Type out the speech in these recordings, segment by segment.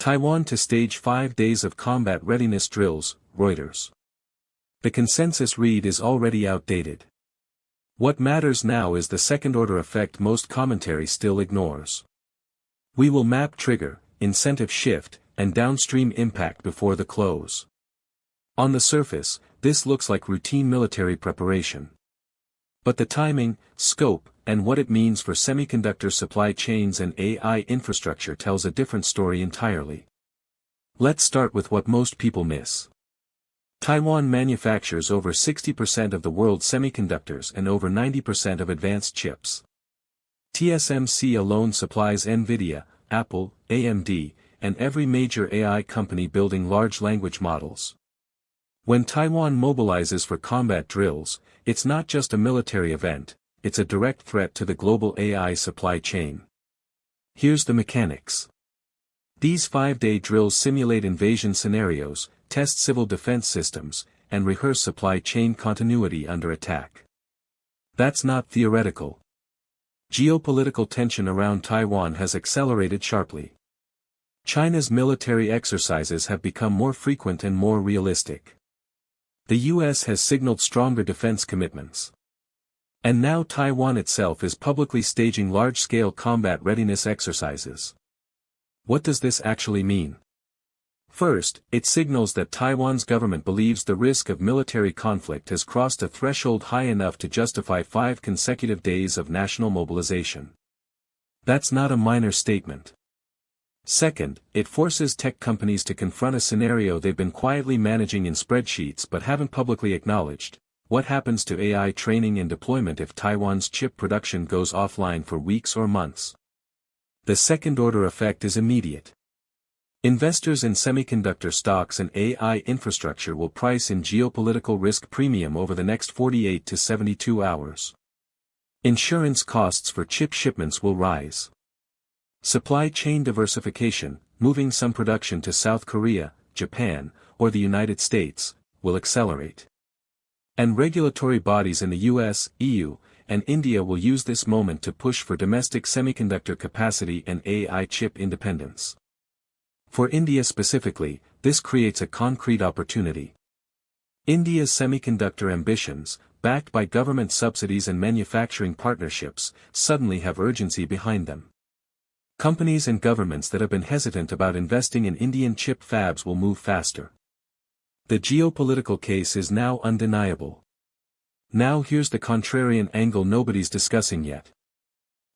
Taiwan to stage 5 days of combat readiness drills, Reuters. The consensus read is already outdated. What matters now is the second-order effect most commentary still ignores. We will map trigger, incentive shift, and downstream impact before the close. On the surface, this looks like routine military preparation. But the timing, scope, and what it means for semiconductor supply chains and AI infrastructure tells a different story entirely. Let's start with what most people miss. Taiwan manufactures over 60% of the world's semiconductors and over 90% of advanced chips. TSMC alone supplies Nvidia, Apple, AMD, and every major AI company building large language models. When Taiwan mobilizes for combat drills, it's not just a military event, it's a direct threat to the global AI supply chain. Here's the mechanics. These 5-day drills simulate invasion scenarios, test civil defense systems, and rehearse supply chain continuity under attack. That's not theoretical. Geopolitical tension around Taiwan has accelerated sharply. China's military exercises have become more frequent and more realistic. The US has signaled stronger defense commitments. And now Taiwan itself is publicly staging large-scale combat readiness exercises. What does this actually mean? First, it signals that Taiwan's government believes the risk of military conflict has crossed a threshold high enough to justify 5 consecutive days of national mobilization. That's not a minor statement. Second, it forces tech companies to confront a scenario they've been quietly managing in spreadsheets but haven't publicly acknowledged. What happens to AI training and deployment if Taiwan's chip production goes offline for weeks or months? The second-order effect is immediate. Investors in semiconductor stocks and AI infrastructure will price in geopolitical risk premium over the next 48 to 72 hours. Insurance costs for chip shipments will rise. Supply chain diversification, moving some production to South Korea, Japan, or the United States, will accelerate. And regulatory bodies in the US, EU, and India will use this moment to push for domestic semiconductor capacity and AI chip independence. For India specifically, this creates a concrete opportunity. India's semiconductor ambitions, backed by government subsidies and manufacturing partnerships, suddenly have urgency behind them. Companies and governments that have been hesitant about investing in Indian chip fabs will move faster. The geopolitical case is now undeniable. Now here's the contrarian angle nobody's discussing yet.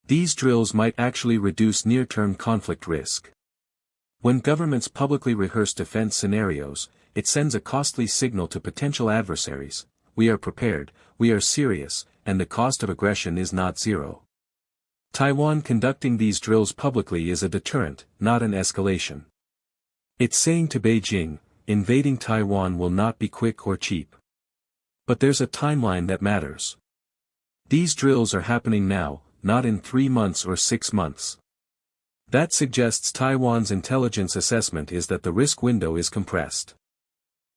These drills might actually reduce near-term conflict risk. When governments publicly rehearse defense scenarios, it sends a costly signal to potential adversaries: we are prepared, we are serious, and the cost of aggression is not zero. Taiwan conducting these drills publicly is a deterrent, not an escalation. It's saying to Beijing, invading Taiwan will not be quick or cheap. But there's a timeline that matters. These drills are happening now, not in 3 months or 6 months. That suggests Taiwan's intelligence assessment is that the risk window is compressed.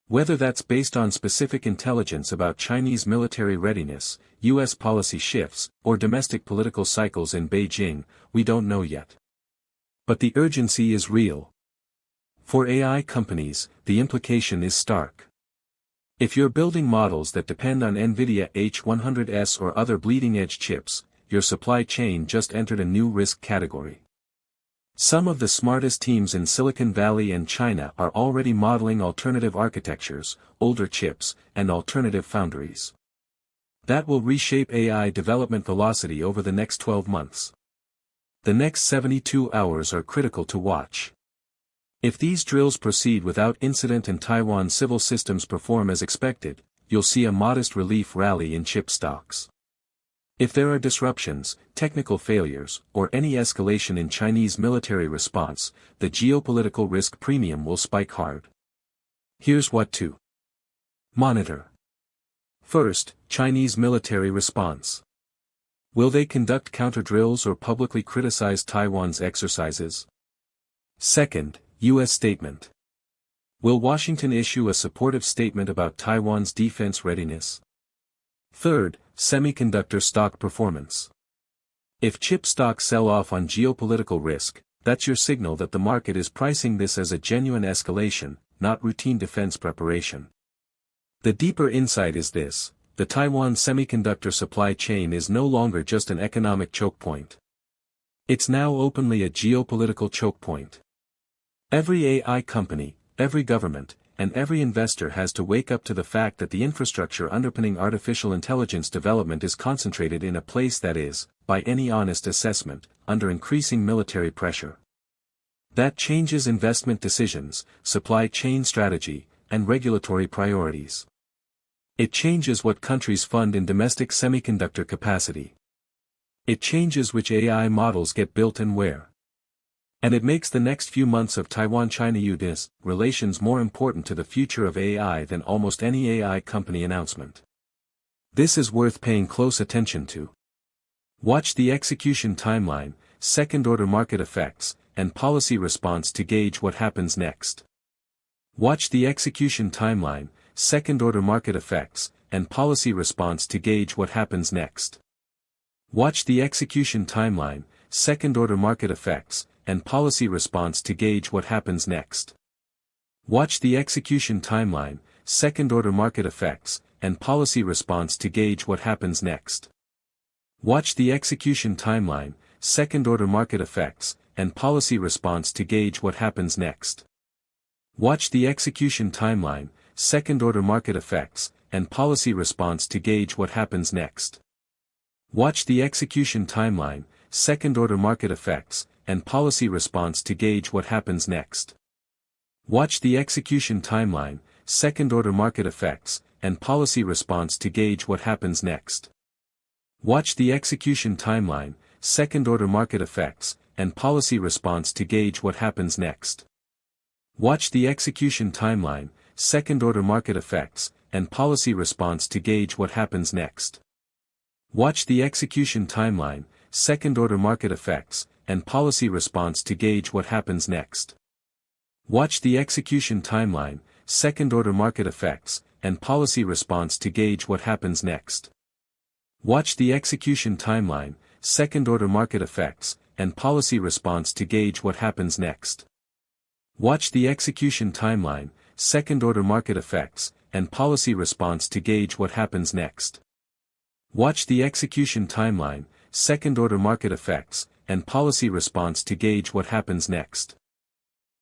Whether that's based on specific intelligence about Chinese military readiness, US policy shifts, or domestic political cycles in Beijing, we don't know yet. But the urgency is real. For AI companies, the implication is stark. If you're building models that depend on Nvidia H100s or other bleeding-edge chips, your supply chain just entered a new risk category. Some of the smartest teams in Silicon Valley and China are already modeling alternative architectures, older chips, and alternative foundries. That will reshape AI development velocity over the next 12 months. The next 72 hours are critical to watch. If these drills proceed without incident and Taiwan civil systems perform as expected, you'll see a modest relief rally in chip stocks. If there are disruptions, technical failures, or any escalation in Chinese military response, the geopolitical risk premium will spike hard. Here's what to monitor. First, Chinese military response. Will they conduct counter-drills or publicly criticize Taiwan's exercises? Second, U.S. statement. Will Washington issue a supportive statement about Taiwan's defense readiness? Third, semiconductor stock performance. If chip stocks sell off on geopolitical risk, that's your signal that the market is pricing this as a genuine escalation, not routine defense preparation. The deeper insight is this: the Taiwan semiconductor supply chain is no longer just an economic choke point. It's now openly a geopolitical choke point. Every AI company, every government, and every investor has to wake up to the fact that the infrastructure underpinning artificial intelligence development is concentrated in a place that is, by any honest assessment, under increasing military pressure. That changes investment decisions, supply chain strategy, and regulatory priorities. It changes what countries fund in domestic semiconductor capacity. It changes which AI models get built and where. And it makes the next few months of Taiwan-China-US relations more important to the future of AI than almost any AI company announcement. This is worth paying close attention to. Watch the execution timeline, second-order market effects, and policy response to gauge what happens next. Watch the execution timeline, second-order market effects, and policy response to gauge what happens next. Watch the execution timeline, second-order market effects, and policy response to gauge what happens next. Watch the execution timeline, second-order market effects, and policy response to gauge what happens next. Watch the execution timeline, second-order market effects, and policy response to gauge what happens next. Watch the execution timeline, second-order market effects, and policy response to gauge what happens next. Watch the execution timeline, second-order market effects, and policy response to gauge what happens next. Watch the execution timeline, second-order market effects, and policy response to gauge what happens next. Watch the execution timeline, second-order market effects, and policy response to gauge what happens next. Watch the execution timeline, second-order market effects, and policy response to gauge what happens next. Watch the execution timeline, second-order market effects, and policy response to gauge what happens next. Watch the execution timeline, second-order market effects, and policy response to gauge what happens next. Watch the execution timeline, second-order market effects, and policy response to gauge what happens next. Watch the execution timeline, second-order market effects, and policy response to gauge what happens next. Watch the execution timeline, second-order market effects, and policy response to gauge what happens next.